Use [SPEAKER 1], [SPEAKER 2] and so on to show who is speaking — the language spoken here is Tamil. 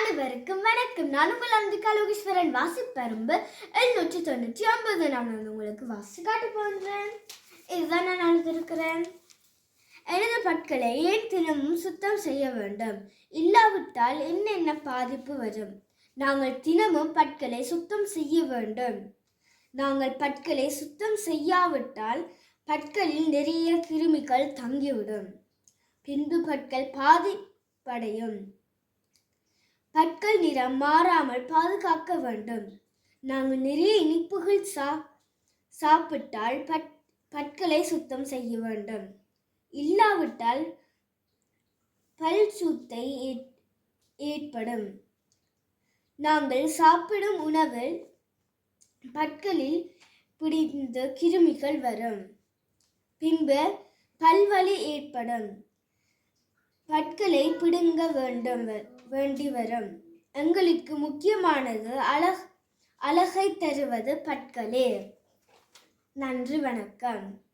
[SPEAKER 1] அனைவருக்கும் வணக்கம். நான் உங்கள் அம்பிகா லோகேஸ்வரன். வாசிப்பரும்பு 799. நான் உங்களுக்கு வாசி காட்ட போகிறேன். இதுதான் நான் எழுதியிருக்கிறேன். எனது பற்களை ஏன் தினமும் சுத்தம் செய்ய வேண்டும்? இல்லாவிட்டால் என்னென்ன பாதிப்பு வரும்? நாங்கள் தினமும் பற்களை சுத்தம் செய்ய வேண்டும். நாங்கள் பற்களை சுத்தம் செய்யாவிட்டால் பற்களில் நிறைய கிருமிகள் தங்கிவிடும். பின்பு பற்கள் பாதிப்படையும். பற்கள் நிறம் மாறாமல் பாதுகாக்க வேண்டும். நாங்கள் நிறைய இனிப்புகள் சாப்பிட்டால் பற்களை சுத்தம் செய்ய வேண்டும். இல்லாவிட்டால் பல் சூத்தை ஏற்படும். நாங்கள் சாப்பிடும் உணவில் பற்களில் பிடிந்த கிருமிகள் வரும். பின்பு பல்வலி ஏற்படும். பற்களை பிடுங்க வேண்டி வரும். எங்களுக்கு முக்கியமானது அழகை தருவது பற்களே. நன்றி, வணக்கம்.